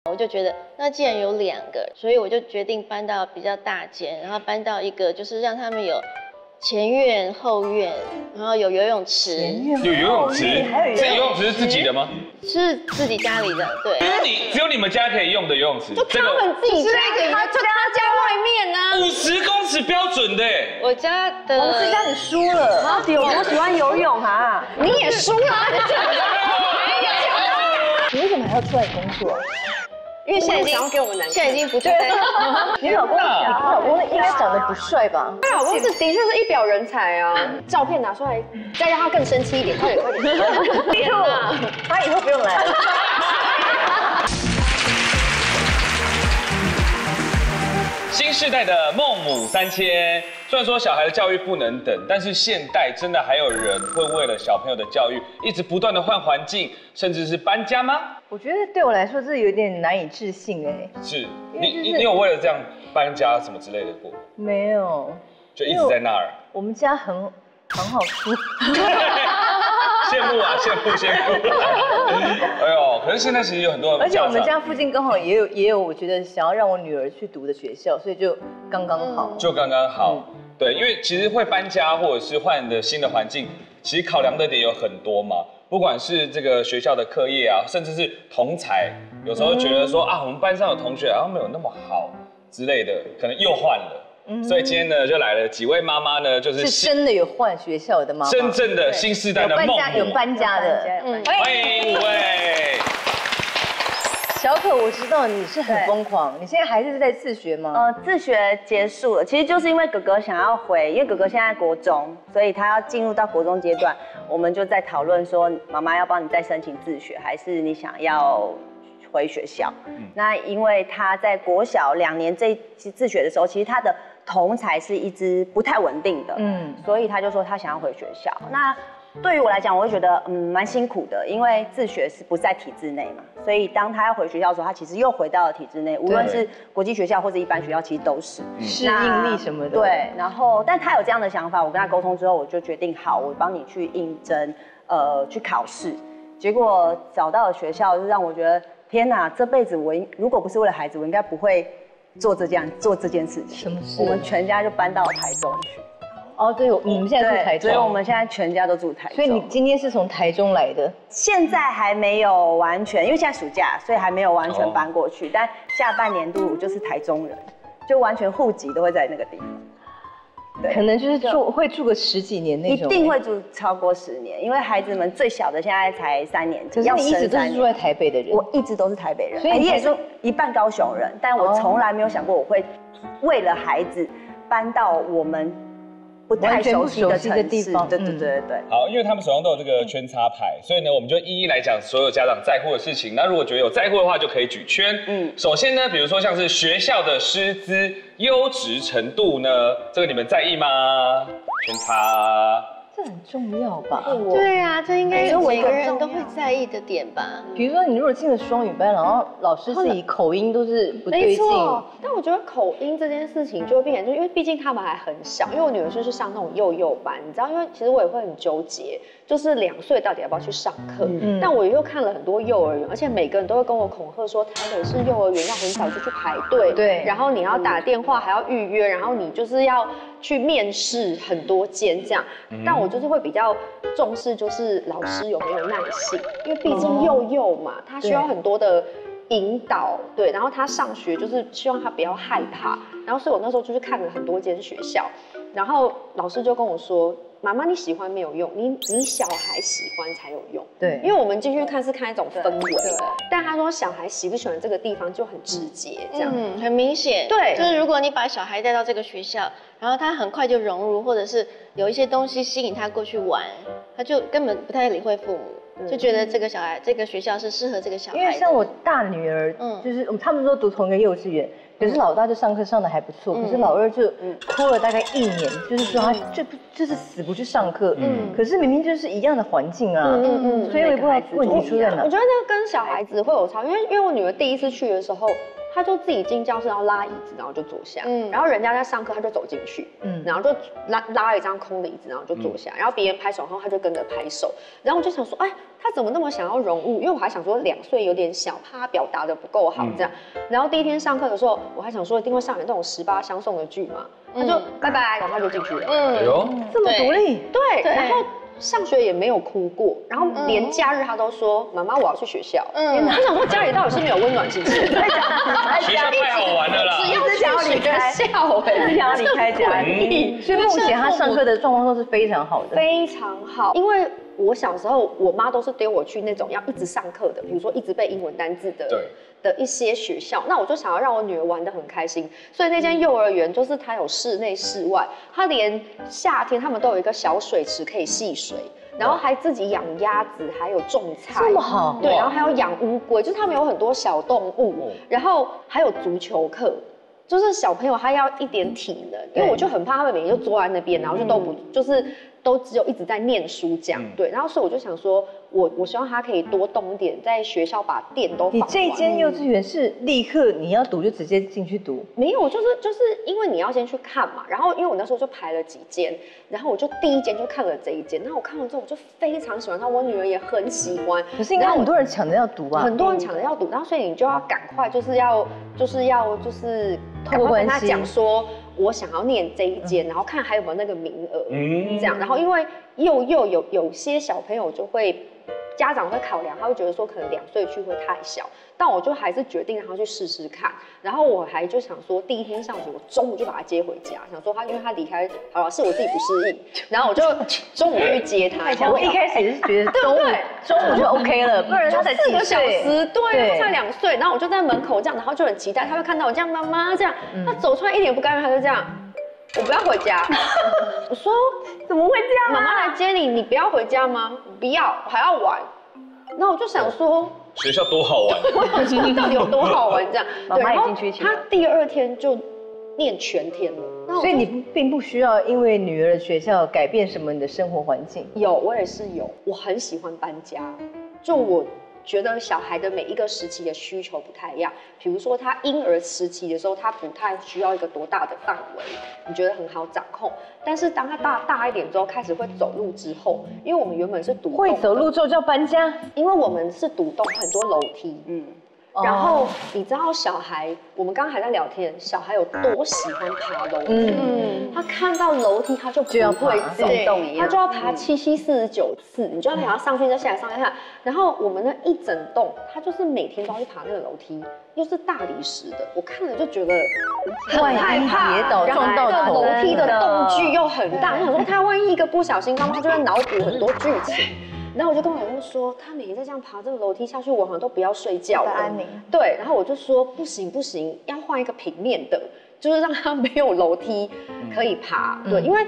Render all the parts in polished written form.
我就觉得，那既然有2个，所以我就决定搬到比较大间，然后搬到一个就是让他们有前院、后院，然后有游泳池。有游泳池，这游泳池是自己的吗？是自己家里的，对。只有你们家可以用的游泳池，就他们自己家里，就他家外面啊。50公尺标准的。我家的。洪世佳，你输了。到底有多喜欢游泳啊？你也输了。你为什么还要出来工作？因为现在已经不住在。你老公应该长得不帅吧？她老公的确是一表人才啊！照片拿出来，再让他更生气一点，快点！他以后不用来了。新世代的孟母3000，虽然说小孩的教育不能等，但是现代真的还有人会为了小朋友的教育，一直不断的换环境，甚至是搬家吗？我觉得对我来说这有点难以置信哎。是，你有为了这样搬家什么之类的过？没有，就一直在那儿。我们家很好住。羡慕啊，羡慕！哎呦，可是现在其实有很多，而且我们家附近刚好也有，我觉得想要让我女儿去读的学校，所以就刚刚好。就刚刚好，对，因为其实会搬家或者是换的新的环境，其实考量的点有很多嘛，不管是这个学校的课业啊，甚至是同侪，有时候觉得说啊，我们班上有同学好像没有那么好之类的，可能又换了。所以今天呢，就来了几位妈妈呢，就是真的有换学校的妈妈，真正的新世代的孟母，有搬家的，欢迎5位。小可，我知道你是很疯狂，你现在还是在自学吗？自学结束了，其实就是因为哥哥想要回，因为哥哥现在国中，所以他要进入到国中阶段，我们就在讨论说，妈妈要帮你再申请自学，还是你想要回学校？那因为他在国小2年这自学的时候，其实他的同侪是一直不太稳定的，所以他就说他想要回学校。那对于我来讲，我会觉得蛮辛苦的，因为自学是不在体制内嘛，所以当他要回学校的时候，他其实又回到了体制内，无论是国际学校或者一般学校，其实都是适应力什么的。对，然后但他有这样的想法，我跟他沟通之后，我就决定好，我帮你去应征，去考试。结果找到了学校，就让我觉得天哪，这辈子如果不是为了孩子，我应该不会做这件事情。什么事？我们全家就搬到台中去。哦，对，你们现在住台中，所以我们现在全家都住台中。所以你今天是从台中来的？现在还没有完全，因为现在暑假，所以还没有完全搬过去。但下半年度我就是台中人，就完全户籍都会在那个地方。对，可能就是会住个10几年那种。一定会住超过10年，因为孩子们最小的现在才3年级。可是你一直都是住在台北的人？我一直都是台北人，所以你也是一半高雄人，但我从来没有想过我会为了孩子搬到我们不太熟悉的地方。对。好，因为他们手上都有这个圈插牌，所以呢，我们就一一来讲所有家长在乎的事情。那如果觉得有在乎的话，就可以举圈。首先呢，比如说像是学校的师资优质程度呢，这个你们在意吗？圈插。这很重要吧？对啊，这应该是每个人都会在意的点吧。比如说，你如果进了双语班，然后老师自己口音都是不对劲。没错，但我觉得口音这件事情就会变成，就因为毕竟他们还很小，因为我女儿就是上那种幼班，你知道，因为其实我也会很纠结，就是2岁到底要不要去上课。但我又看了很多幼儿园，而且每个人都会跟我恐吓说，台北市幼儿园要很早就去排队，对，然后你要打电话还要预约，然后你就是要去面试很多间这样。但我就是会比较重视，就是老师有没有耐性，因为毕竟幼嘛，他需要很多的引导，对，然后他上学就是希望他不要害怕，然后所以我那时候就是看了很多间学校，然后老师就跟我说，妈妈你喜欢没有用，你小孩喜欢才有用，对，因为我们进去看是看一种氛围，但他说小孩喜不喜欢这个地方就很直接，这样，很明显，对，就是如果你把小孩带到这个学校，然后他很快就融入，或者是有一些东西吸引他过去玩，他就根本不太理会父母，就觉得这个小孩这个学校是适合这个小孩的。因为像我大女儿，就是他们都读同一个幼稚园，可是老大就上课上的还不错，可是老二就哭了大概1年，就是说他就是死不去上课，可是明明就是一样的环境啊，所以我也不知道问题出在哪。我觉得那跟小孩子会有差，因为我女儿第一次去的时候，他就自己进教室，然后拉椅子，然后就坐下。然后人家在上课，他就走进去，然后就拉了一张空的椅子，然后就坐下。然后别人拍手后，他就跟着拍手。然后我就想说，哎，他怎么那么想要融入？因为我还想说2岁有点小，怕他表达的不够好这样。然后第一天上课的时候，我还想说一定会上演那种18相送的剧嘛，他就拜拜，然后他就进去了。哎呦，这么独立。对，然后。上学也没有哭过，然后连假日他都说妈妈我要去学校。他想说家里到底是没有温暖是不是？学校太好玩了啦，只要想要离开校，只想要离开家。所以目前他上课的状况都是非常好的，非常好。因为我小时候我妈都是丢我去那种要一直上课的，比如说一直背英文单字的一些学校，那我就想要让我女儿玩得很开心，所以那间幼儿园就是它有室内室外，它连夏天他们都有一个小水池可以戏水，然后还自己养鸭子，还有种菜，这么好，对，然后还有养乌龟，就是他们有很多小动物，然后还有足球课。就是小朋友他要一点体能，因为我就很怕他们每天就坐在那边，然后就都不都只有一直在念书这样，对，然后所以我就想说，我希望他可以多动一点，在学校把电都放完。你这间幼稚园是立刻你要读就直接进去读？没有，就是因为你要先去看嘛，然后因为我那时候就排了几间，然后我就第一间就看了这一间，那我看完之后我就非常喜欢它，我女儿也很喜欢。可是应该很多人抢着要读啊，很多人抢着要读，然后所以你就要赶快就是赶快跟他讲说。我想要念这一间，然后看还有没有那个名额，这样。然后因为有些小朋友就会，家长会考量，他会觉得说可能2岁去会太小，但我就还是决定让他去试试看。然后我还就想说，第一天上学，我中午就把他接回家，想说因为他离开，好了，是我自己不适应，然后我就中午去接他。我一开始也是觉得中午就 OK 了，不然他才4个小岁，时，对，他才2岁，然后我就在门口这样，然后就很期待，他会看到我这样，妈妈这样，他走出来一脸不甘愿，他就这样。我不要回家，我说怎么会这样？妈妈来接你，你不要回家吗？不要，我还要玩。然后我就想说，学校多好玩，我想说到底有多好玩这样。对，然后他第2天就念全天了，所以你并不需要因为女儿的学校改变什么你的生活环境。有，我也是有，我很喜欢搬家，就我。觉得小孩的每一个时期的需求不太一样，比如说他婴儿时期的时候，他不太需要一个多大的范围，你觉得很好掌控。但是当他大一点之后，开始会走路之后，因为我们原本是独栋，会走路之后就要搬家，因为我们是独栋，很多楼梯，然后你知道小孩，我们刚刚还在聊天，小孩有多喜欢爬楼梯，他看到楼梯他就不会走动一样，他就要爬7749次，你就要陪他上去再下来上下。然后我们那一整栋，他就是每天都要去爬那个楼梯，又是大理石的，我看了就觉得很害怕，跌倒撞到头，楼梯的动距又很大，我想说他万一一个不小心，他就会脑补很多剧情。然后我就跟我老公说，他每天再这样爬这个楼梯下去，我好像都不要睡觉了。安宁。对，然后我就说不行，要换一个平面的，就是让他没有楼梯可以爬。对，因为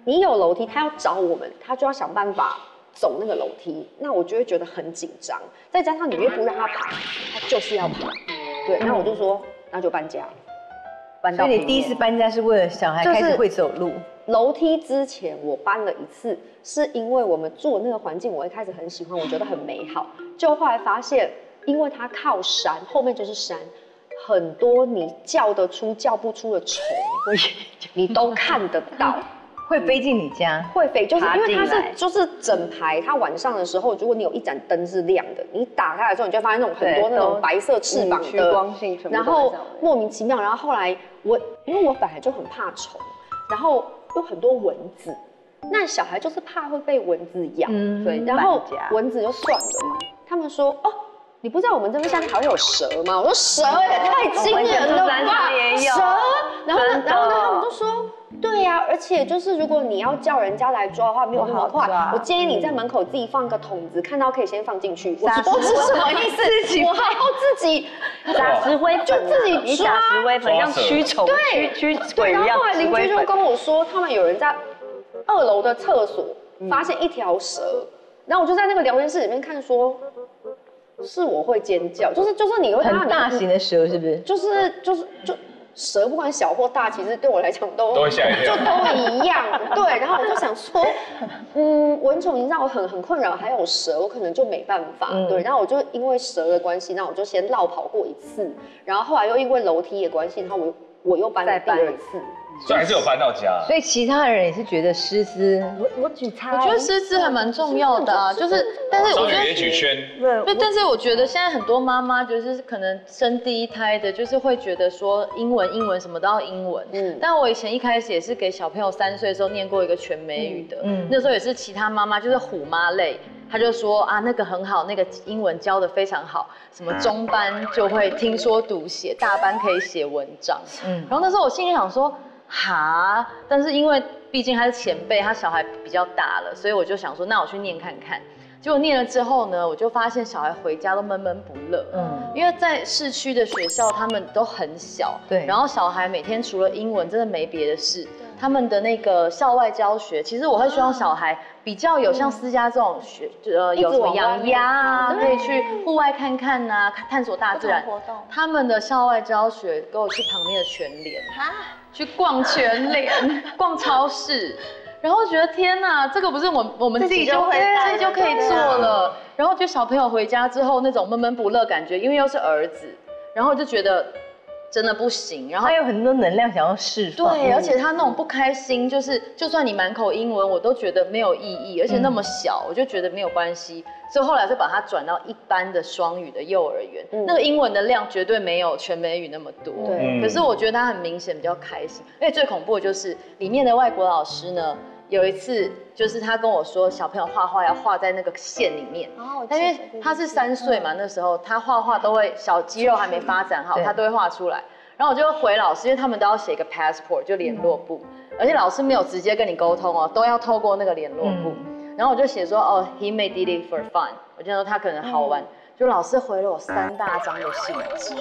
你有楼梯，他要找我们，他就要想办法走那个楼梯，那我就会觉得很紧张。再加上你又不让他爬，他就是要爬。对，那我就说那就搬家。所以你第一次搬家是为了小孩开始会走路。楼梯之前我搬了一次，是因为我们住的那个环境，我一开始很喜欢，我觉得很美好。就后来发现，因为它靠山，后面就是山，很多你叫得出叫不出的虫，你都看得到。会飞进你家，会飞，就是因为它是就是整排，它晚上的时候，如果你有一盏灯是亮的，你打开来之后，你就会发现那种很多那种白色翅膀的光性，然后莫名其妙，然后后来因为我本来就很怕虫，然后有很多蚊子，那小孩就是怕会被蚊子咬，对，然后蚊子就算了嘛，他们说哦。你不知道我们这边夏天还会有蛇吗？我说蛇也太惊人了吧！蛇，然后呢，他们就说，对呀，而且就是如果你要叫人家来抓的话，没有那么快。我建议你在门口自己放个筒子，看到可以先放进去。我是什么意思？我还要自己撒石灰粉，就自己抓石灰粉，像驱虫、驱鬼一样。然后后来邻居就跟我说，他们有人在2楼的厕所发现一条蛇，然后我就在那个聊天室里面看说。是我会尖叫，就是你会很大型的蛇是不是？蛇不管小或大，其实对我来讲都会吓一跳，就都一样。对，然后我就想说，蚊虫已经让我很困扰，还有蛇，我可能就没办法。对，然后我就因为蛇的关系，那我就先绕跑过一次，然后后来又因为楼梯的关系，然后我又搬了第2次。所以还是有搬到家。所以其他人也是觉得师资，我举猜，我觉得师资还蛮重要的啊，就是，但是我觉得也举圈，对，但是我觉得现在很多妈妈就是可能生第1胎的，就是会觉得说英文什么都要英文。但我以前一开始也是给小朋友3岁的时候念过一个全美语的，那时候也是其他妈妈就是虎妈类。他就说啊，那个很好，那个英文教的非常好，什么中班就会听说读写，大班可以写文章。然后那时候我心里想说，哈，但是因为毕竟他是前辈，他小孩比较大了，所以我就想说，那我去念看看。结果念了之后呢，我就发现小孩回家都闷闷不乐。因为在市区的学校，他们都很小，对，然后小孩每天除了英文，真的没别的事。他们的那个校外教学，其实我会希望小孩比较有像私家这种有什么养鸭啊，可以去户外看看啊，探索大自然。他们的校外教学给我去旁边的全联，去逛全联、逛超市，然后觉得天哪，这个不是我们自己就可以做了。然后就小朋友回家之后那种闷闷不乐感觉，因为又是儿子，然后就觉得。真的不行，然后他有很多能量想要释放。对，而且他那种不开心，就是就算你满口英文，我都觉得没有意义，而且那么小，我就觉得没有关系。所以后来就把他转到一般的双语的幼儿园，那个英文的量绝对没有全美语那么多。对，可是我觉得他很明显比较开心，而且最恐怖的就是里面的外国老师呢。有一次，就是他跟我说，小朋友画画要画在那个线里面，因为他是3岁嘛，那时候他画画都会小肌肉还没发展好，他都会画出来。然后我就回老师，因为他们都要写一个 passport， 就联络簿，而且老师没有直接跟你沟通哦，都要透过那个联络簿。然后我就写说，哦 ，he may did it for fun， 我就说他可能好玩。就老师回了我3大张的信纸。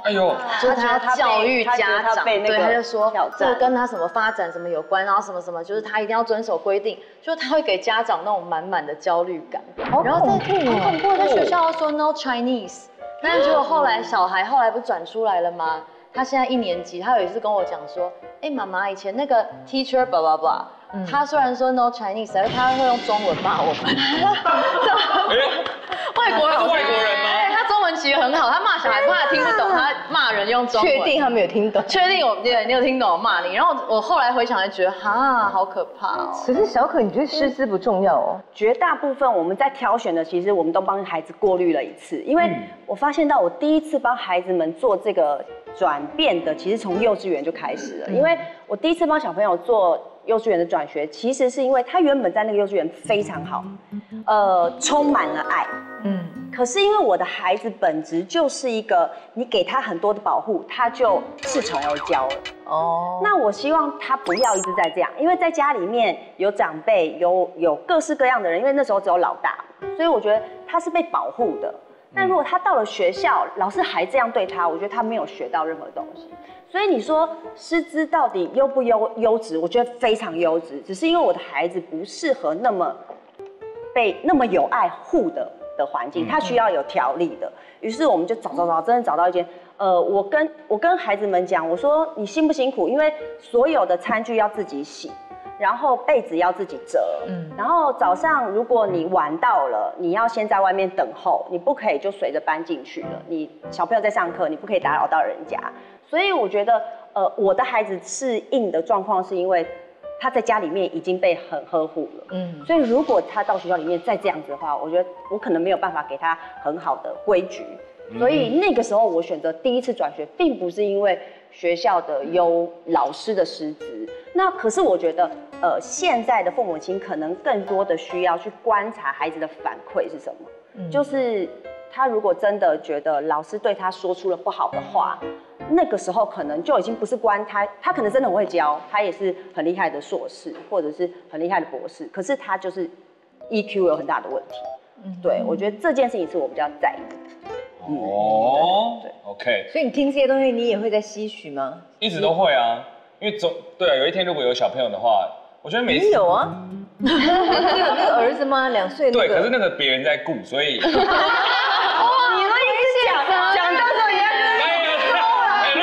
哎呦，就是他教育家长，对，他就说这个跟他什么发展什么有关，然后什么什么，就是他一定要遵守规定，就他会给家长那种满满的焦虑感，然后很恐怖，在学校说 no Chinese， 但是结果后来小孩后来不转出来了吗？他现在1年级，他有一次跟我讲说，哎，妈妈以前那个 teacher blah blah blah。他虽然说 no Chinese， 但是他会用中文骂我们。外国人吗？对，他中文其实很好，他骂小孩怕听不懂，他骂人用中文。确定他没有听懂？确定你有听懂我骂你？然后我后来回想，还觉得哈，好可怕哦。可是小可，你觉得师资不重要哦？绝大部分我们在挑选的，其实我们都帮孩子过滤了一次，因为我发现到我第一次帮孩子们做这个转变的，其实从幼稚园就开始了，因为我第一次帮小朋友做。幼稚园的转学，其实是因为他原本在那个幼稚园非常好，充满了爱，可是因为我的孩子本质就是一个，你给他很多的保护，他就恃宠而骄了。那我希望他不要一直在这样，因为在家里面有长辈，有各式各样的人，因为那时候只有老大，所以我觉得他是被保护的。但如果他到了学校，老师还这样对他，我觉得他没有学到任何东西。所以你说师资到底优不优质？我觉得非常优质，只是因为我的孩子不适合那么有爱护的环境，他需要有条理的。于是我们就找，真的找到一间。我跟孩子们讲，我说你辛不辛苦？因为所有的餐具要自己洗。然后被子要自己折，然后早上如果你晚到了，你要先在外面等候，你不可以就随着搬进去了。你小朋友在上课，你不可以打扰到人家。所以我觉得，我的孩子适应的状况是因为他在家里面已经被很呵护了，所以如果他到学校里面再这样子的话，我觉得我可能没有办法给他很好的规矩。所以那个时候我选择第一次转学，并不是因为学校的老师的师资，那可是我觉得。现在的父母亲可能更多的需要去观察孩子的反馈是什么，就是他如果真的觉得老师对他说出了不好的话，那个时候可能就已经不是他可能真的很会教，他也是很厉害的硕士或者是很厉害的博士，可是他就是 EQ 有很大的问题。对，我觉得这件事情是我比较在意的。对 ，OK。所以你听这些东西，你也会在吸取吗？一直都会啊，因为对啊，有一天如果有小朋友的话。我觉得每次你有啊，你有那个儿子吗？2岁那个。对，可是那个别人在顾，所以。你们也是讲到时候也要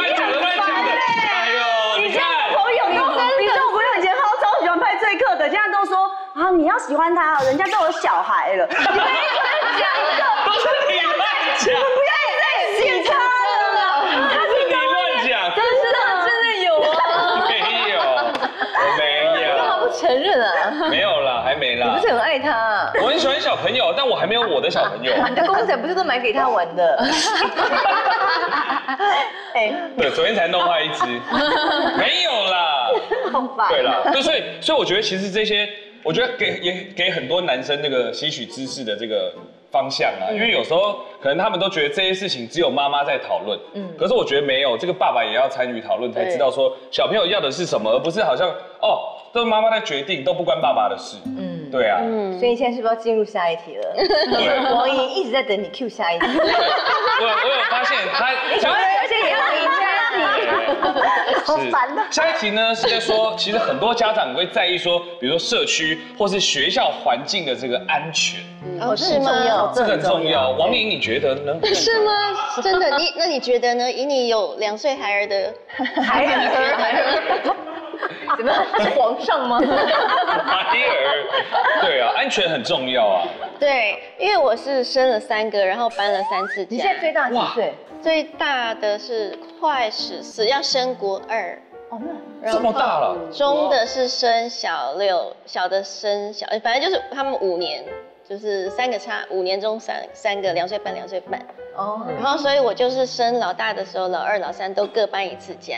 乱讲的。你要喜欢他，人家都有小孩了，你们一个人讲一个，都是你乱讲，不要再洗他了，他是你乱讲，真的有啊？没有，干嘛不承认啊？没有啦，还没啦。你不是很爱他啊？我很喜欢小朋友，但我还没有我的小朋友。你的公仔不是都买给他玩的？对，昨天才弄坏一只，没有啦。好烦。对啦，对，所以我觉得其实这些，我觉得给很多男生那个吸取知识的这个方向啊，因为有时候可能他们都觉得这些事情只有妈妈在讨论，可是我觉得没有，这个爸爸也要参与讨论，才知道说小朋友要的是什么，而不是好像都是妈妈在决定，都不关爸爸的事。对啊。所以现在是不是要进入下一题了？对，王莹一直在等你 Q 下一题。我有发现他，而且也要赢下一题。好烦的。下一题呢是在说，其实很多家长会在意说，比如说社区或是学校环境的这个安全，是吗？这个很重要。王莹，你觉得呢？是吗？真的？那你觉得呢？以你有2岁孩儿的孩儿。怎么样？他是皇上吗？孩儿，对啊，安全很重要啊。对，因为我是生了3个，然后搬了3次家。你现在最大几岁？最大的是快14，要升国2。哦，这么大了。中的是升小6，小的升小，反正就是他们5年，就是3个差5年中三个2岁半2岁半。哦。然后所以我就是生老大的时候，老2老3都各搬1次家。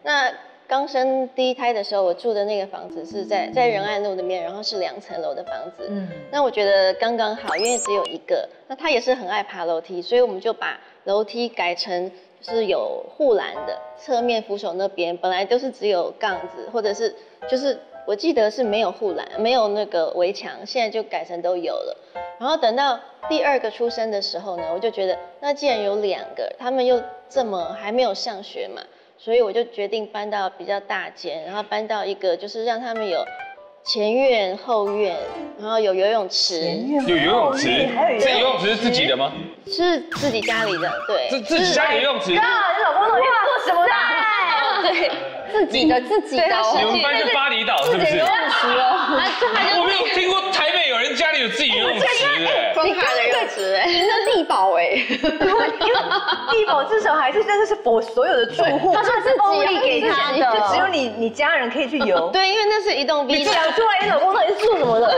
那刚生第1胎的时候，我住的那个房子是在仁爱路那边，然后是2层楼的房子。那我觉得刚刚好，因为只有1个。那他也是很爱爬楼梯，所以我们就把楼梯改成就是有护栏的，侧面扶手那边本来都是只有杠子，或者是就是我记得是没有护栏，没有那个围墙，现在就改成都有了。然后等到第2个出生的时候呢，我就觉得那既然有2个，他们又这么还没有上学嘛。所以我就决定搬到比较大间，然后搬到一个就是让他们有前院后院，然后有游泳池。有游泳池？这游泳池是自己的吗？是自己家里的，对。自己家里游泳池？你老公到底做什么的？对，自己的。你们搬去巴厘岛是不是？游泳池哦。我没有听过台北有人家里有自己游泳池哎。光卡的游泳池哎，那地堡哎，因为地堡至少还是真的是否所有的住户，他是自己给他的，就只有你家人可以去游。对，因为那是一栋 B。你讲出来，你老公到底是做什么的？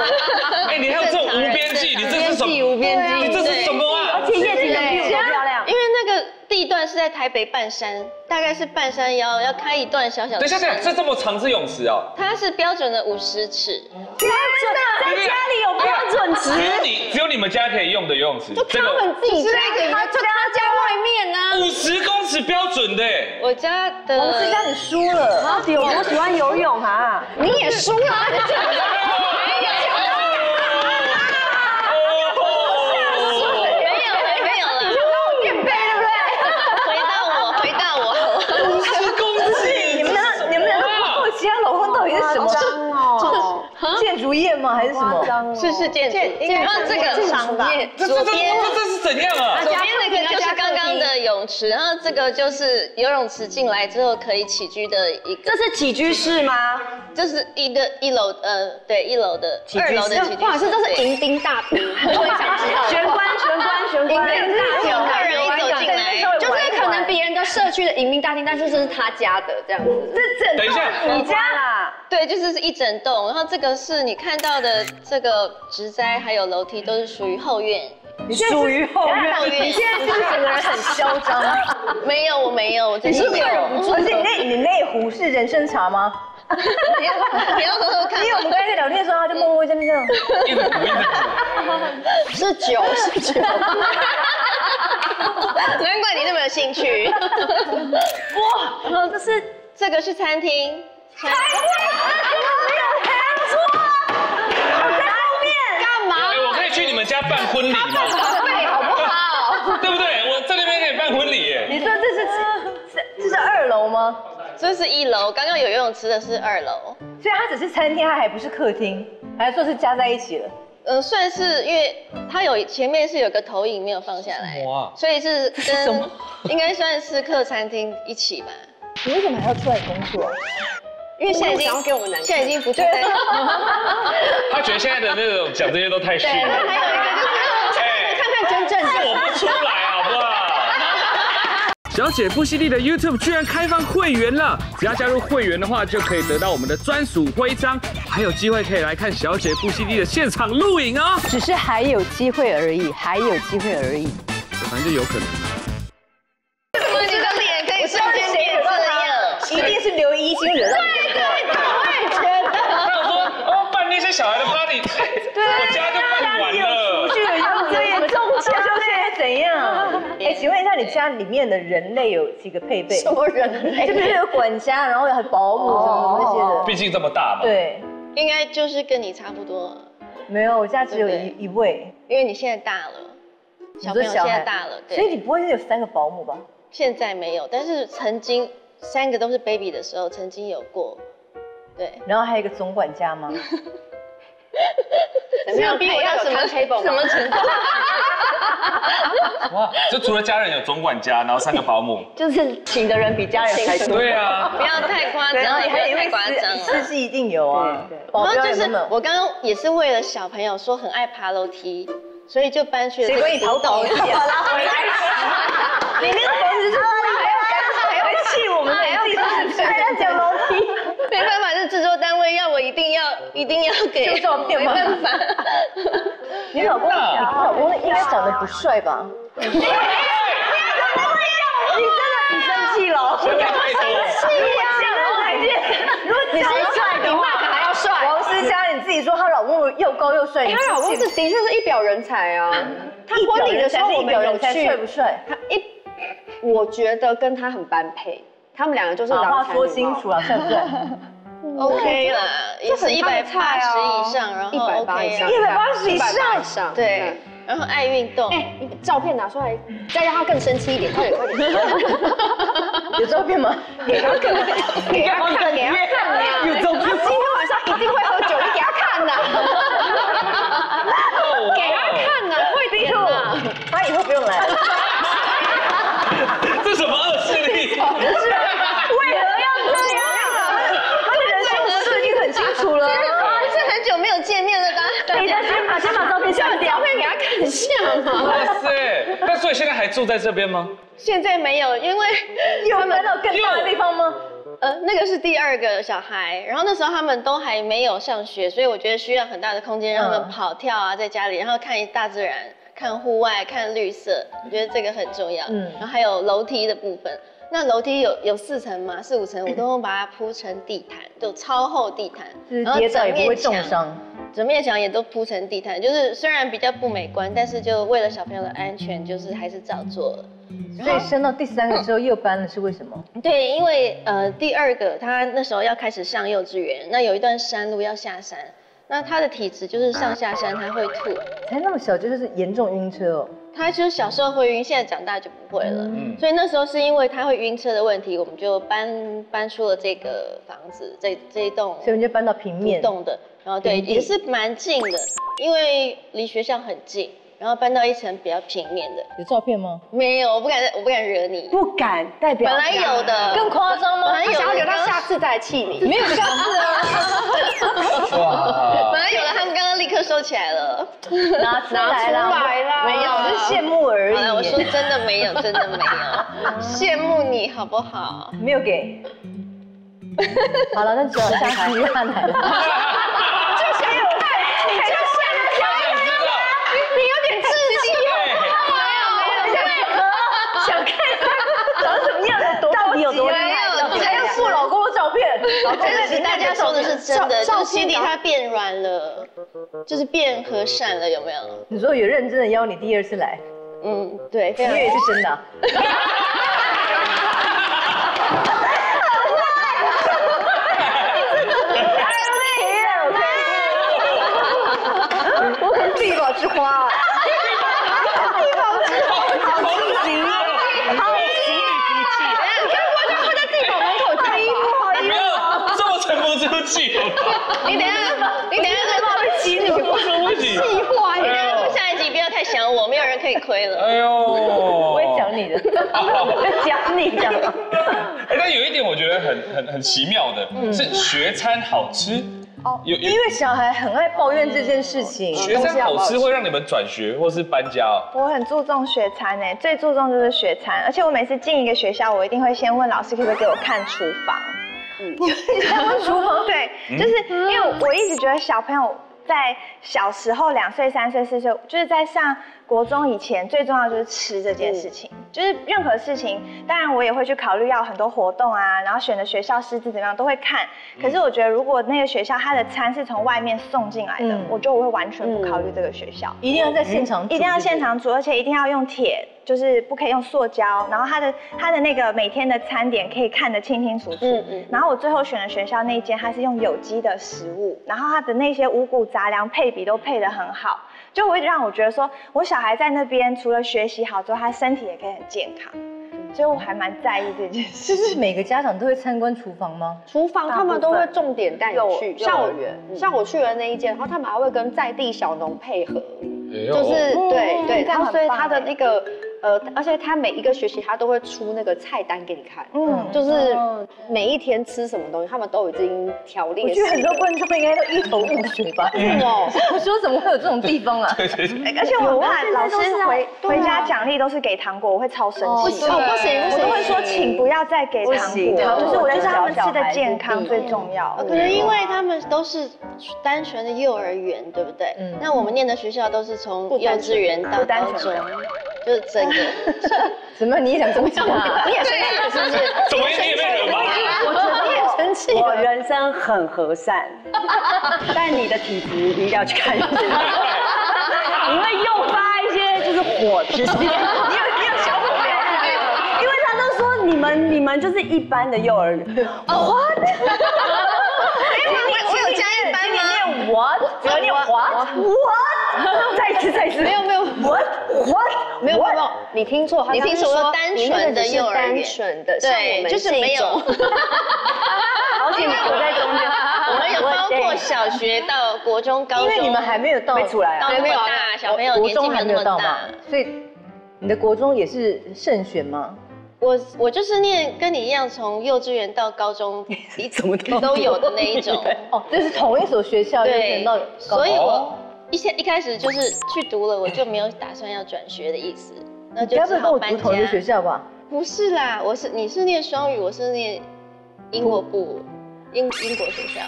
哎，你还有这种无边际，你这是什么？无边际，你这是什么啊？而且夜景很漂亮。因为那个地段是在台北半山，大概是半山腰，要开一段小小的。等一下，这么长是泳池哦？它是标准的50尺。标准，在家里有标准池。只有你们家可以用的游泳池。就他们自己家，就他家外面呢。50公尺标准的。我家的。我们家你输了。到底有多喜欢游泳啊？你也输了。建筑业吗？还是什么？是建筑。然后这个长吧，左边这是怎样啊？左边那个就是刚刚的泳池，然后这个就是游泳池进来之后可以起居的一个。这是起居室吗？就是1楼，对，1楼的2楼的起居室。不好意思，这是迎宾大厅，我也想知道。玄关。迎宾大厅，客人一走进来，就是可能别人的社区的迎宾大厅，但是这是他家的这样子。等一下，你家啦？对，就是一整栋，然后这个是你看到的这个植栽还有楼梯都是属于后院。属于后院。你现在就是整个人很嚣张。没有，我没有，我真的没有。而且你内湖是人参茶吗？你要偷偷看。因为我们刚才在聊天的时候，他就默默在那样。是酒。难怪你那么有兴趣。哇，然后这个是餐厅。没有错。我在后面干嘛？我可以去你们家办婚礼吗？对，好不好？对不对？我在那边可以办婚礼耶。你说这是2楼吗？这是1楼，刚刚有游泳池的是2楼。所以它只是餐厅，它还不是客厅，还是说是加在一起了？算是，因为它前面是有个投影没有放下来，哇，所以是跟应该算是客餐厅一起吧。你为什么还要出来工作？因为现在已经想要给我们男生，现在已经不住在。他觉得现在的那种讲这些都太逊对，了。还有一个就是看看真正做不出来，好不好？小姐不犀利的 YouTube 居然开放会员了，只要加入会员的话，就可以得到我们的专属徽章，还有机会可以来看小姐不犀利的现场录影哦。只是还有机会而已，还有机会而已。反正就有可能。你的脸可以瞬间变这样，一定是刘一星惹到你，对不对？我也觉得。他有说哦，办那些小孩的 party， 我家就办完了。去了要这也中枪，现在怎样？哎，请问一下，你家里面的人类有几个配备？什么人类？就比如有管家，然后还有保姆什么那些的。毕竟这么大嘛。对，应该就是跟你差不多，没有，我家只有对一位。因为你现在大了，小朋友现在大了，对。所以你不会是有3个保姆吧？现在没有，但是曾经3个都是 baby 的时候，曾经有过，对。然后还有一个总管家吗？怎么样逼我到什么程度？哇，就除了家人有总管家，然后3个保姆，就是请的人比家人还多。对啊，不要太夸张，然后你还有一位太夸张了。司机一定有啊。然后就是我刚刚也是为了小朋友说很爱爬楼梯，所以就搬去了。谁管你逃跑？拉回来。你那个房子是还会气我们，还要讲楼梯。没办法，是制作单位要我一定要给秀照片吗？没办法。你老公应该长得不帅吧？你真的很生气了。真的太多了。如果你谁帅的话，还要帅。王思佳，你自己说她老公又高又帅，她老公的确是一表人才啊。他婚礼的时候我们有去，帅不帅？我觉得跟他很般配，他们2个就是话说清楚啊，帅不帅？ OK 啦，也是180以上，然后180以上，180以上，对，然后爱运动。哎，你照片拿出来，再让他更生气一点，快点。有照片吗？给他看呀！有照片。他今天晚上一定会喝酒，你给他看呐。给他看呐，快点呐！他以后不用来。这什么恶势力？为何要这样？他的人生设定很清楚了。是很久没有见面了吧？你先把照片删掉，照片给他看一下嘛。哇塞！那所以现在还住在这边吗？现在没有，因为有搬到更大的地方吗？那个是第2个小孩，然后那时候他们都还没有上学，所以我觉得需要很大的空间让他们跑跳啊，在家里，然后看大自然，看户外，看绿色，我觉得这个很重要。然后还有楼梯的部分，那楼梯有4层嘛，4、5层，我都会把它铺成地毯，就超厚地毯，就是跌倒也不会重伤。整面墙也都铺成地毯，就是虽然比较不美观，但是就为了小朋友的安全，就是还是照做了。所以生到第3个之后又搬了，是为什么？对，因为第2个他那时候要开始上幼稚园，那有一段山路要下山，那他的体质就是上下山他会吐，才那么小就是严重晕车哦。他就是小时候会晕，现在长大就不会了。所以那时候是因为他会晕车的问题，我们就搬出了这个房子，这一栋，所以我们就搬到平面栋的，然后对也是蛮近的，因为离学校很近。然后搬到一层比较平面的。有照片吗？没有，我不敢惹你。不敢，代表本来有的，更夸张吗？他想要留到下次再来气你。没有下次啊。哇！本来有的，他们刚刚立刻收起来了。拿出来了，没有，我是羡慕而已。好了，我说真的没有，真的没有，羡慕你好不好？没有给。好了，那只好下次约翰来了。就是有看，你就吓了跳。你有点窒息没有，想看他长什么样的，到底有多厉害？还要附老公的照片。但是大家说的是真的，就是心里他变软了，就是变和善了，有没有？你说有认真的邀你第2次来？嗯，对，非常。你以为是真的？地堡之花，地堡之花，好气息，好心理福气。你看观众会在地堡门口摘衣服，你不要这么沉不住气，好吧？你等一下再把被激怒，气坏了。下一集不要太想我，没有人可以亏了。哎呦，我会讲你的，我会讲你的。那是有一点我觉得很奇妙的，是学餐好吃。哦，因为小孩很爱抱怨这件事情。学餐好吃会让你们转学或是搬家哦。我很注重学餐诶，最注重就是学餐，而且我每次进一个学校，我一定会先问老师可不可以给我看厨房。你会看厨房？对，就是因为我一直觉得小朋友在小时候2岁、3岁、4岁，就是在上国中以前，最重要就是吃这件事情。就是任何事情，当然我也会去考虑要很多活动啊，然后选的学校师资怎么样都会看。可是我觉得如果那个学校它的餐是从外面送进来的，我会完全不考虑这个学校。一定要在现场煮，一定要现场煮，而且一定要用铁。就是不可以用塑胶，然后它的那个每天的餐点可以看得清清楚楚。然后我最后选的学校那一间，它是用有机的食物，然后它的那些五谷杂粮配比都配得很好，就会让我觉得说，我小孩在那边除了学习好之后，他身体也可以很健康。所以我还蛮在意这件事。就是每个家长都会参观厨房吗？厨房他们都会重点带你去，像我去的那一间，然后他们还会跟在地小农配合，就是对，然后所以他的那个。而且他每一个学期他都会出那个菜单给你看，就是每一天吃什么东西，他们都已经条列。我觉得很多观众应该都一头雾水吧？我说怎么会有这种地方啊？而且我怕老师回家奖励都是给糖果，我会超生气。不行，我都会说请不要再给糖果，就是我觉得他们吃的健康最重要。可能因为他们都是单纯的幼儿园，对不对？那我们念的学校都是从幼稚园到高中。就是整个，怎么你也想生气啊？你也生气了是不是？怎么你也被惹毛了？你也生气。我人生很和善，但你的体质你一定要去看一下，你会诱发一些就是火之气。你有小火苗，因为他都说你们就是一般的幼儿园。What？ 我有加一班吗？念 what？ 只要念 what？ 再一次。没有 what？ 没有，你听错，你听说单纯的幼儿园，单纯的，对，就是没有。好险你躲在中间。我们有包括小学到国中、高中，因为你们还没有到出来，到那么大，小朋友年纪还没有到嘛，所以你的国中也是慎选吗？我就是念跟你一样，从幼稚园到高中，怎么都有的那一种。哦，就是同一所学校，对，到所以我一开始就是去读了，我就没有打算要转学的意思，那就只好搬家。不要跟我读同一个学校吧？不是啦，你是念双语，我是念英国部英国学校。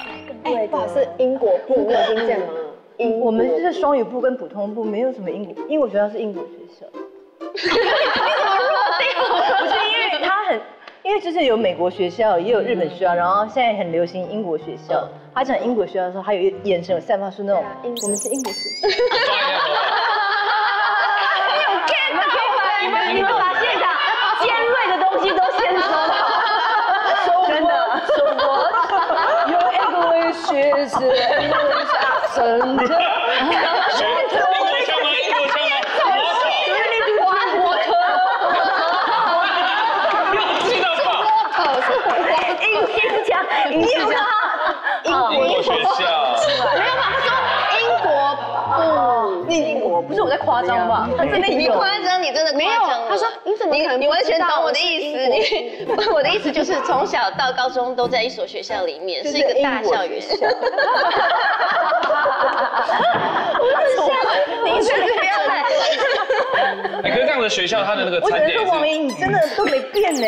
哎，不好意思，英国部你有听见吗？我们是双语部跟普通部，没有什么英国学校是英国学校。你怎么弱掉？不是因为就是有美国学校，也有日本学校，然后现在很流行英国学校。他讲英国学校的时候，他有眼神有散发出那种我们是英国学校。你有 get 到吗？你们把现场尖锐的东西都先收好，真的。有 English 是 English accent。英国学校没有吧？他说英国英国不是我在夸张吧？他真的有。你夸张，你真的没有。他说你怎么可能？你完全懂我的意思。我的意思就是从小到高中都在一所学校里面，是一个大校园。你真的不要来。可是这样的学校，它的那个餐点，我觉得王莹，你真的都没变呢。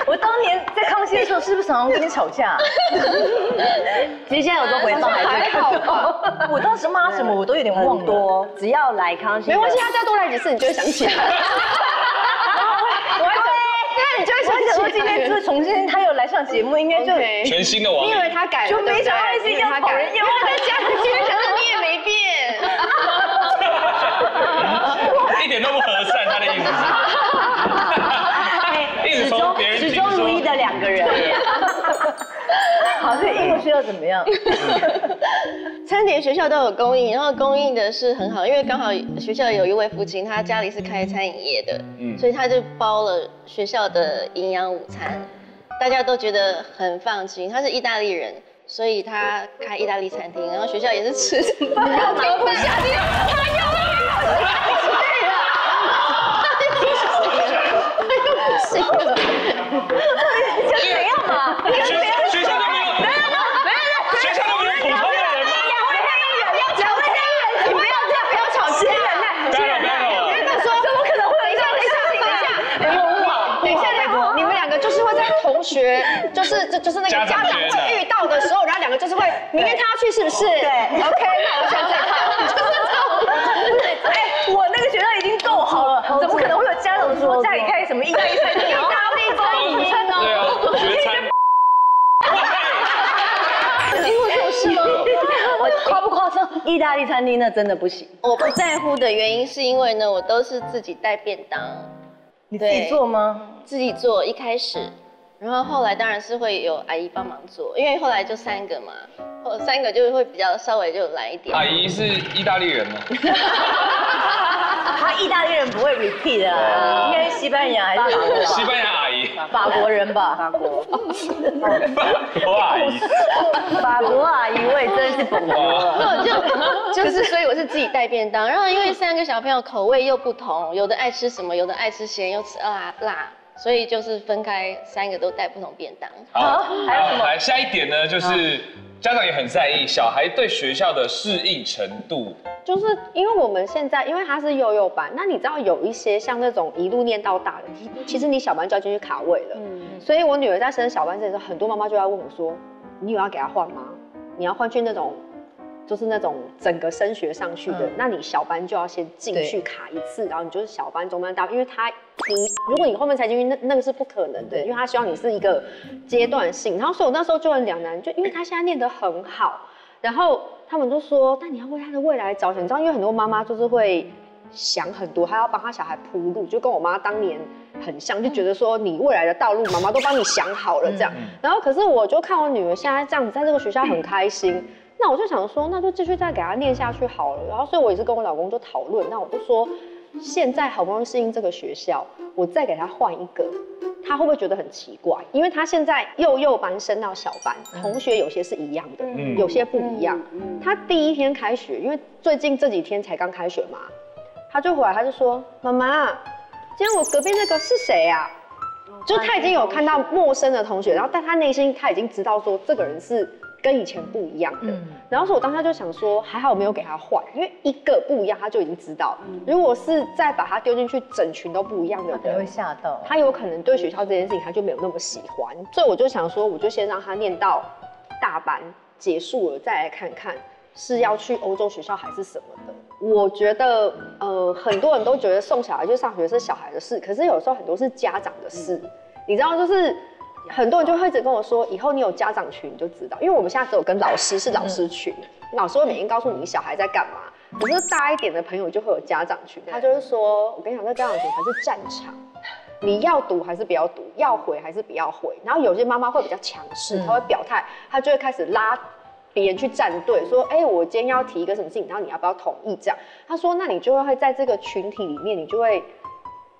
我当年在康熙的时候，是不是常常跟你吵架？其实现在有时候回放还好吧。我当时骂什么，我都有点忘了。只要来康熙，没关系，他再多来几次，你就会想起来。你就会想说今天就是重新他有来上节目，应该就全新的王。你以为他改了，就没想到是要讨人厌。我在家里今天想到你也没变，一点都不和善，他的意思是。始终如一的2个人。好，所以英国学校怎么样？餐点学校都有供应，然后供应的是很好，因为刚好学校有一位父亲，他家里是开餐饮业的，所以他就包了学校的营养午餐，大家都觉得很放心。他是意大利人，所以他开意大利餐厅，然后学校也是吃什么？不要丢不下去，他又同学就是那个家长会遇到的时候，然后两个就是会，明天他要去是不是？对 ，OK， 那我想这套，就是这种。哎，我那个学校已经够好了，怎么可能会有家长说家里开什么意大利餐厅？意大利餐厅哦，对啊，学餐。听过这种事吗？我夸不夸张？意大利餐厅那真的不行。我不在乎的原因是因为呢，我都是自己带便当。你自己做吗？自己做一开始，然后后来当然是会有阿姨帮忙做，因为后来就3个嘛，3个就会比较稍微就懒一点。阿姨是意大利人吗？他意大利人不会 repeat 的啊，应该是西班牙还是法国？西班牙阿姨。法国人吧？法国。法国阿姨。法国阿姨我也真是本国。就是所以我是自己带便当，然后因为3个小朋友口味又不同，有的爱吃什么，有的爱吃咸，又吃辣，所以就是分开3个都带不同便当。好，还有什么？来下一点呢，就是家长也很在意小孩对学校的适应程度。就是因为我们现在，因为他是幼幼班，那你知道有一些像那种一路念到大的，其实你小班就要进去卡位了。所以我女儿在升小班这的时候，很多妈妈就要问我说：“你有要给她换吗？你要换去那种，就是那种整个升学上去的，那你小班就要先进去卡一次，然后你就是小班、中班、大班，因为如果你后面才进去，那个是不可能的，因为他希望你是一个阶段性。然后所以我那时候就很两难，就因为他现在念得很好，然后他们就说，但你要为他的未来着想，你知道，因为很多妈妈就是会想很多，还要帮他小孩铺路，就跟我妈当年很像，就觉得说你未来的道路，妈妈都帮你想好了这样。然后可是我就看我女儿现在这样子，在这个学校很开心。那我就想说，那就继续再给他念下去好了。然后，所以我也是跟我老公就讨论，那我就说，现在好不容易适应这个学校，我再给他换一个，他会不会觉得很奇怪？因为他现在幼班升到小班，同学有些是一样的，有些不一样。他第一天开学，因为最近这几天才刚开学嘛，他就回来，他就说：“妈妈，今天我隔壁那个是谁啊？”就他已经有看到陌生的同学，然后但他内心他已经知道说这个人是跟以前不一样的。然后所以我当下就想说，还好没有给他换，因为一个不一样他就已经知道。如果是再把他丢进去，整群都不一样的人，他会吓到。他有可能对学校这件事情他就没有那么喜欢。所以我就想说，我就先让他念到大班结束了，再来看看是要去欧洲学校还是什么的。我觉得，很多人都觉得送小孩去上学是小孩的事，可是有时候很多是家长的事。你知道，就是很多人就会一直跟我说，以后你有家长群你就知道，因为我们现在只有跟老师是老师群，老师会每天告诉你小孩在干嘛。可是大一点的朋友就会有家长群，他就是说，我跟你讲，这家长群才是战场。你要读还是不要读？要回还是不要回？然后有些妈妈会比较强势，她会表态，她就会开始拉别人去站队，说，我今天要提一个什么事情，然后你要不要同意？这样，他说，那你就会在这个群体里面，你就会，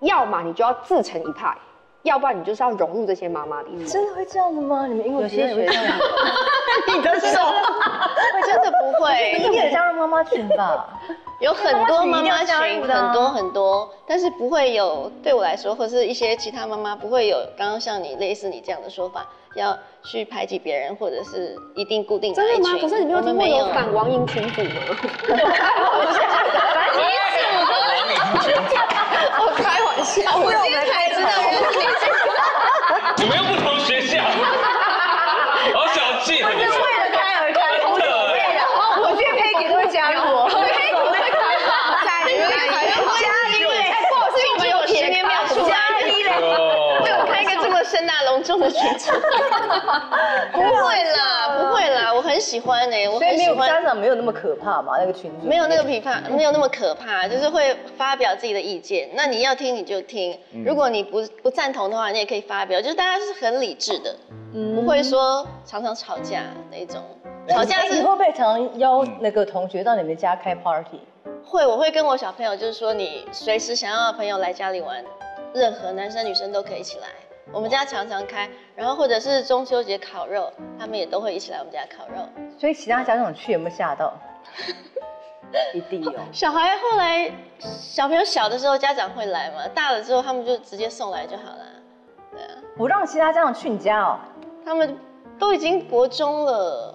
要么你就要自成一派，要不然你就是要融入这些妈妈里面。真的会这样的吗？你们英国学校会这样吗？你的手，真的不会，你也加入妈妈群吧？有很多妈妈群，很多，但是不会有对我来说，或是一些其他妈妈不会有刚刚像你类似你这样的说法，要去排挤别人，或者是一定固定哪一群。真的吗？可是你没有听过有反王营群组吗？我开玩笑，我今天才知道你们又不同学校，好小气，很为了开而开，我觉得佩姐都会加入我。盛大隆重的群组，不会啦，我很喜欢我很喜欢。家长没有那么可怕嘛，那个群组没有那么可怕，就是会发表自己的意见。那你要听你就听，如果你不赞同的话，你也可以发表。就是大家是很理智的，不会说常常吵架那种。吵架是你会不会常常邀那个同学到你们家开 party？ 会，我会跟我小朋友就是说，你随时想要的朋友来家里玩，任何男生女生都可以一起来。我们家常常开，然后或者是中秋节烤肉，他们也都会一起来我们家烤肉。所以其他家长去有没有吓到？一定有。小孩后来小朋友小的时候家长会来嘛，大了之后他们就直接送来就好了。对啊。不让其他家长去你家哦？他们都已经国中了。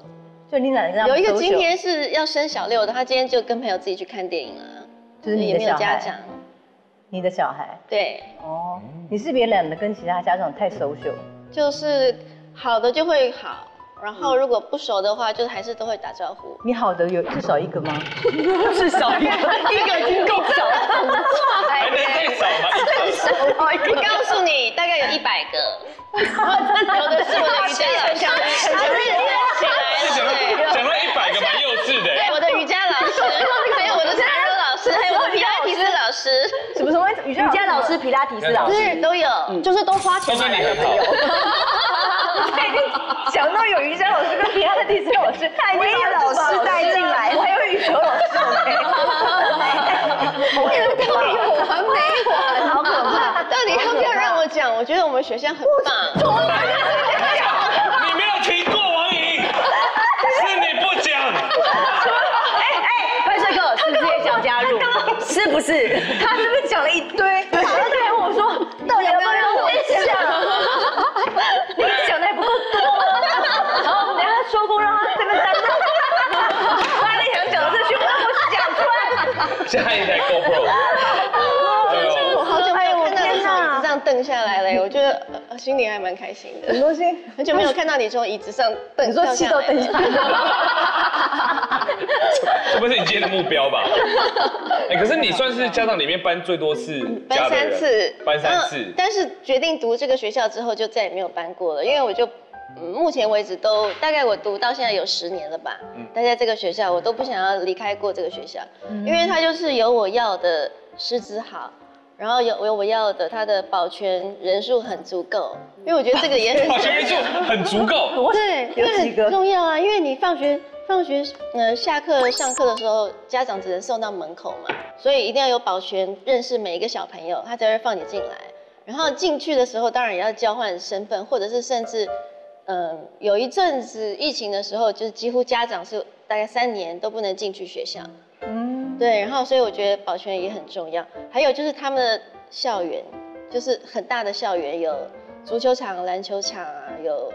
就你奶奶有一个今天是要升小6的，他今天就跟朋友自己去看电影了，就是你的也没有家长。你的小孩？对。哦，你是别懒得跟其他家长太 social。就是好的就会好，然后如果不熟的话，就还是都会打招呼。你好的有至少一个吗？至少一个，一个已经够少了。还能再少吗？我告诉你，大概有100个，有的是我的瑜伽老师，讲了100个蛮幼稚的。对，我的瑜伽老师，还有我的缠柔老师，还有我的皮拉提斯老师，什么瑜伽老师、皮拉提斯老师对，都有，就是都花钱都跟买来的你很好。想到有瑜伽老师跟皮拉提斯老师，他已经把老师带进来，我还有羽球老师，有完没完，好可怕！到底要不要让我讲？我觉得我们学校很棒。你没有听过王莹，是你不讲。派帅哥是不是也想加入？是不是？他是不是讲了一堆？然后他还问我说，到底要不要让我讲？你讲的还不够多吗？然后等下收工让他这边担任。把你想讲的事全部让我讲出来。下一台 GoPro。我好久没有看到你从椅子上蹬下来了，我觉得心里还蛮开心的。很多心，很久没有看到你从椅子上蹬，你说气到蹬下来。这不是你今天的目标吧？可是你算是家长里面搬最多次搬3次，搬3次。但是决定读这个学校之后，就再也没有搬过了，因为我就目前为止都大概我读到现在有10年了吧，待在这个学校，我都不想要离开过这个学校，因为它就是有我要的师资好。然后有我要的，它的保全人数很足够，因为我觉得这个也很保全人数很足够。对，因为很重要啊，因为你放学下课上课的时候，家长只能送到门口嘛，所以一定要有保全认识每一个小朋友，他才会放你进来。然后进去的时候，当然也要交换身份，或者是甚至，有一阵子疫情的时候，就是几乎家长是大概3年都不能进去学校。对，然后所以我觉得保全也很重要。还有就是他们的校园，就是很大的校园，有足球场、篮球场啊，有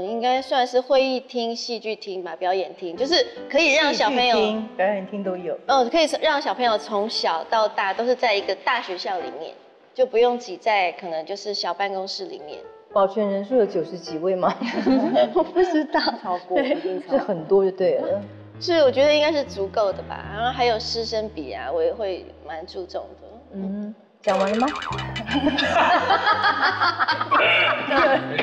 应该算是会议厅、戏剧厅吧，表演厅，就是可以让小朋友表演厅都有。可以让小朋友从小到大都是在一个大学校里面，就不用挤在可能就是小办公室里面。保全人数有90几位吗？我不知道，超过一定超过，是很多就对了。是，我觉得应该是足够的吧。然后还有师生比啊，我也会蛮注重的。讲完了吗？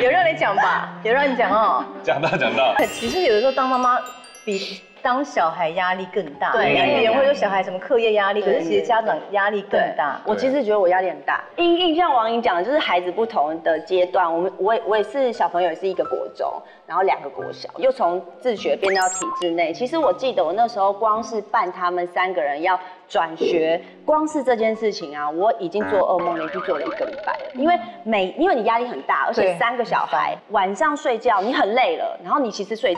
有让你讲吧，有让你讲哦。讲到。其实有的时候当妈妈比当小孩压力更大。对，别人会说小孩什么课业压力，可是其实家长压力更大。我其实觉得我压力很大，因像王莹讲的，就是孩子不同的阶段，我也是小朋友，也是一个国中，然后2个国小，又从自学变到体制内。其实我记得我那时候光是办他们3个人要转学，光是这件事情啊，我已经做噩梦，连续做了1个礼拜了。因为你压力很大，而且3个小孩晚上睡觉你很累了，然后你其实睡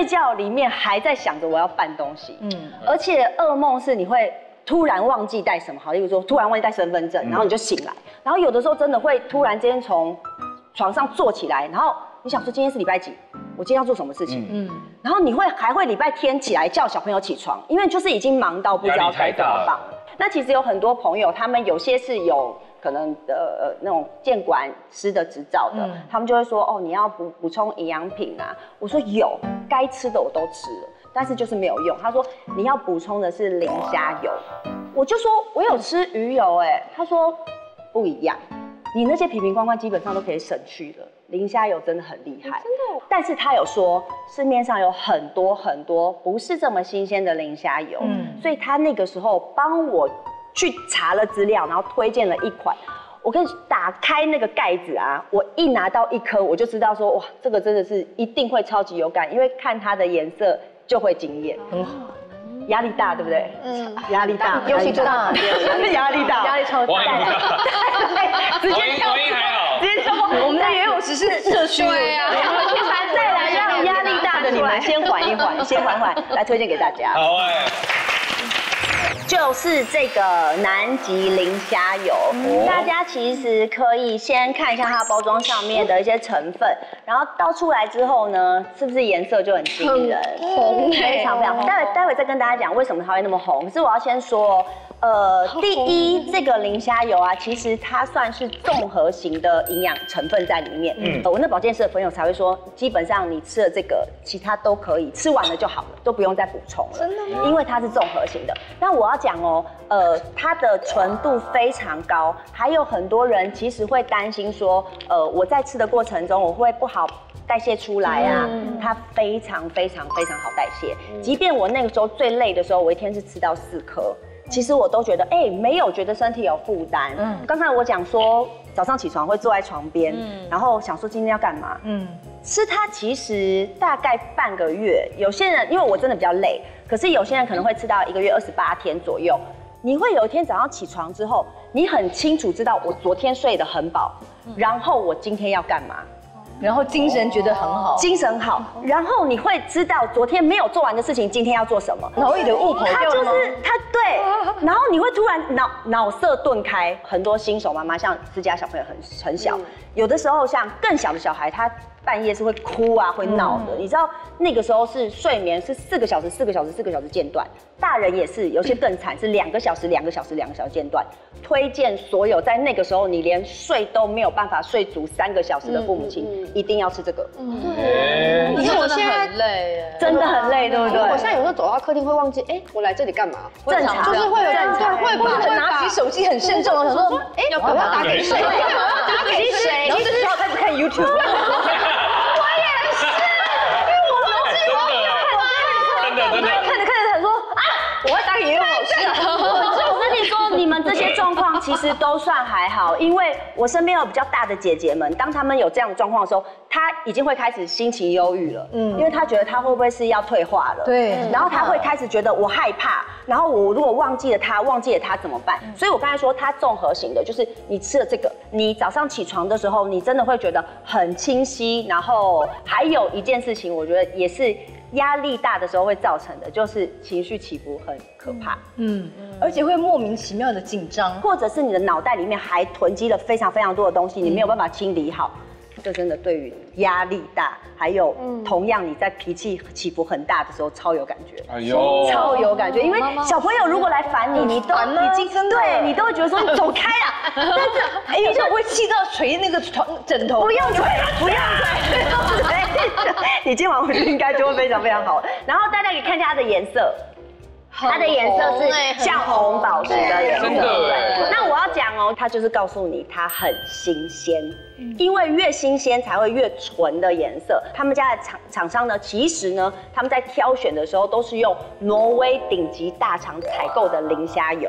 觉里面还在想着我要办东西，而且噩梦是你会突然忘记带什么，好，例如说突然忘记带身份证，然后你就醒来，然后有的时候真的会突然间从床上坐起来，然后你想说今天是礼拜几，我今天要做什么事情，然后你还会礼拜天起来叫小朋友起床，因为就是已经忙到不知道该怎么办。那其实有很多朋友，他们有些是有可能那种监管师的执照的，他们就会说哦，你要补充营养品啊。我说有，该吃的我都吃了，但是就是没有用。他说你要补充的是磷虾油，我就说我有吃鱼油，他说不一样，你那些瓶罐罐基本上都可以省去了。磷虾油真的很厉害，真的。但是他有说市面上有很多不是这么新鲜的磷虾油，所以他那个时候帮我去查了资料，然后推荐了一款。我跟你打开那个盖子啊，我一拿到1颗，我就知道说哇，这个真的是一定会超级有感，因为看它的颜色就会惊艳，很好。压力大，对不对？压力大，尤其大，压力大，压力超大。王莹还好，直接跳过。我们的游泳池是社区，对啊。再来让压力大的你们先缓一缓，来推荐给大家。好就是这个南极磷虾油，大家其实可以先看一下它包装上面的一些成分，然后倒出来之后呢，是不是颜色就很惊人？红，非常非常红。待会再跟大家讲为什么它会那么红。可是我要先说。第一，这个磷虾油啊，其实它算是综合型的营养成分在里面。我那保健室的朋友才会说，基本上你吃了这个，其他都可以，吃完了就好了，都不用再补充了。真的吗？因为它是综合型的。那我要讲哦，它的纯度非常高，还有很多人其实会担心说，我在吃的过程中我会不好代谢出来啊，它非常非常非常好代谢。即便我那个时候最累的时候，我一天是吃到4颗。其实我都觉得，没有觉得身体有负担。刚才我讲说，早上起床会坐在床边，然后想说今天要干嘛。吃它其实大概半个月，有些人因为我真的比较累，可是有些人可能会吃到1个月28天左右。你会有一天早上起床之后，你很清楚知道我昨天睡得很饱，然后我今天要干嘛。然后精神觉得很好，精神好，然后你会知道昨天没有做完的事情，今天要做什么，脑里的雾跑掉了吗？它就是它对，然后你会突然脑色顿开。很多新手妈妈，像自家小朋友很小，有的时候像更小的小孩，他半夜是会哭啊，会闹的。你知道那个时候是睡眠是4个小时间断，大人也是，有些更惨是2个小时间断。推荐所有在那个时候你连睡都没有办法睡足3个小时的父母亲，一定要吃这个。可是我现在很累，真的很累，对不对？我现在有时候走到客厅会忘记，我来这里干嘛？正常，就是会有正常，会拿起手机很慎重的想说，要打给谁？打给谁？然后就是要开始看 YouTube。真的，看着想说啊，我要打给叶老师。我跟你说，你们这些状况其实都算还好，因为我身边有比较大的姐姐们，当她们有这样的状况的时候，她已经会开始心情忧郁了，因为她觉得她会不会是要退化了，对，然后她会开始觉得我害怕，然后我如果忘记了她怎么办？所以我刚才说它综合型的，就是你吃了这个，你早上起床的时候，你真的会觉得很清晰，然后还有一件事情，我觉得也是。压力大的时候会造成的，就是情绪起伏很可怕，而且会莫名其妙的紧张，或者是你的脑袋里面还囤积了非常非常多的东西，你没有办法清理好，这真的对于压力大，还有同样你在脾气起伏很大的时候超有感觉，超有感觉，因为小朋友如果来烦你，你都已经对你都会觉得说你走开啦，但是有时候会气到捶那个枕头，不用捶，你今晚回去应该就会非常非常好。然后大家可以看一下它的颜色，它的颜色是像红宝石的颜色。那我要讲哦，它就是告诉你它很新鲜，因为越新鲜才会越纯的颜色。他们家的厂商呢，其实呢，他们在挑选的时候都是用挪威顶级大厂采购的磷虾油，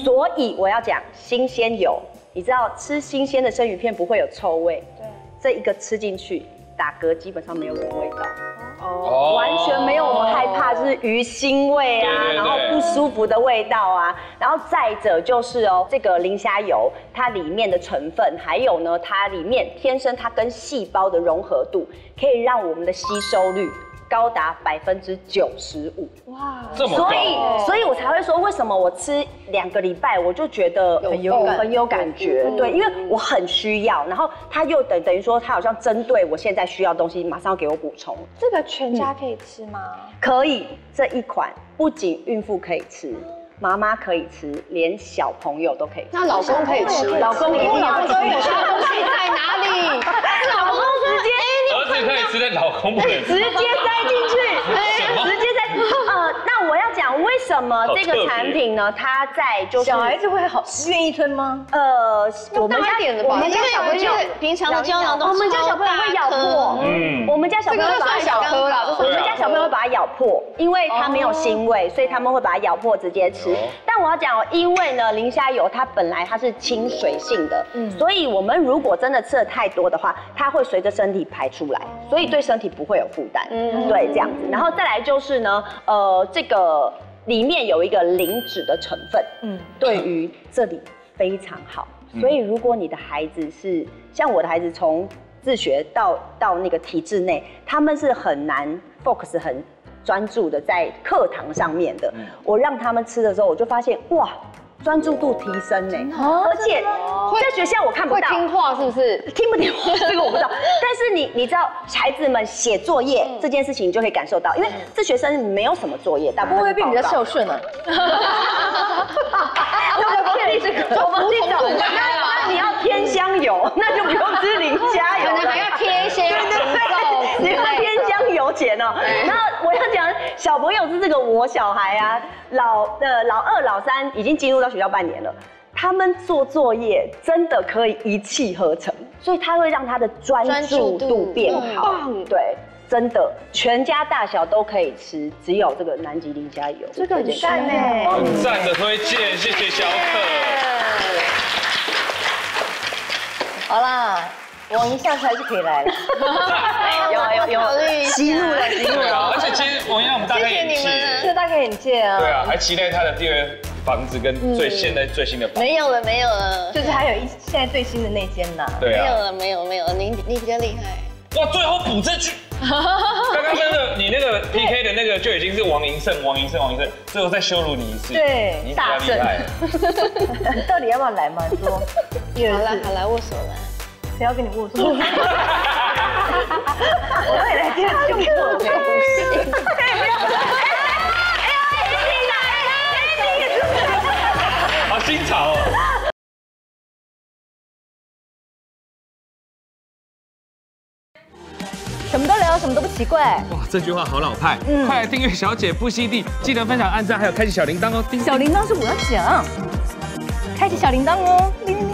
所以我要讲新鲜油。你知道吃新鲜的生鱼片不会有臭味，对，这一个吃进去打嗝基本上没有什么味道。完全没有我们害怕就是鱼腥味啊，然后不舒服的味道啊，然后再者就是这个磷虾油它里面的成分，还有呢它里面天生它跟细胞的融合度，可以让我们的吸收率高达95%。哇，这么高！所以我才会说，为什么我吃2个礼拜，我就觉得很有感觉。对，因为我很需要，然后它又等于说，它好像针对我现在需要的东西，马上要给我补充。这个全家可以吃吗？可以，这一款不仅孕妇可以吃。妈妈可以吃，连小朋友都可以吃。那老公可以吃，老公一定要吃。我家东西在哪里？老公直接，儿子可以吃，但老公不能吃。直接塞进去，直接塞。那我要讲为什么这个产品呢？它在就是小孩子会好愿意吞吗？我们家小朋友平常的胶囊都我们家小朋友会咬破，我们家小朋友会把它小颗啦，我们家小朋友会把它咬破，因为它没有腥味，所以他们会把它咬破直接吃。但我要讲因为呢，磷虾油它本来它是亲水性的，所以我们如果真的吃的太多的话，它会随着身体排出来，所以对身体不会有负担。对，这样子。然后再来就是呢，这个里面有一个磷脂的成分，对于这里非常好。所以如果你的孩子是像我的孩子，从自学到那个体制内，他们是很难 focus 专注的在课堂上面的。我让他们吃的时候，我就发现哇，专注度提升呢，而且在学校我看不到。会听话是不是？听不听话这个我不知道，但是你知道孩子们写作业这件事情，你就可以感受到，因为这学生没有什么作业，大部分会变比较孝顺啊。那你要添香油，那就不用吃零加油，可能还要贴一些你要添香油钱哦。然后我要讲小朋友是这个，我小孩啊，老二、老三已经进入到学校半年了。他们做作业真的可以一气呵成，所以他会让他的专注度变好。对，真的，全家大小都可以吃，只有这个南极零加油。这个很赞哎，很赞的推荐，谢谢小可。好啦，王一下次还是可以来了。有息怒了。对啊，而且其实我们大概眼界，这大概眼界啊。对啊，还期待他的第二房子跟现在最新的房子。没有了，没有了，就是还有现在最新的那间呐。对啊。没有了，你比较厉害。哇，最后补这句。刚刚真的，你那个 PK 的那个就已经是王银胜，最后再羞辱你一次。对，你比较厉害。你到底要不要来嘛？你说。好来握手来。谁要跟你握手？我也来这样就我不信。好精彩哦！什么都聊，什么都不奇怪。哇，这句话好老派。快来订阅小姐不吸地，记得分享、按赞，还有开启小铃铛哦。小铃铛是我要讲，开启小铃铛哦，铃铃铃。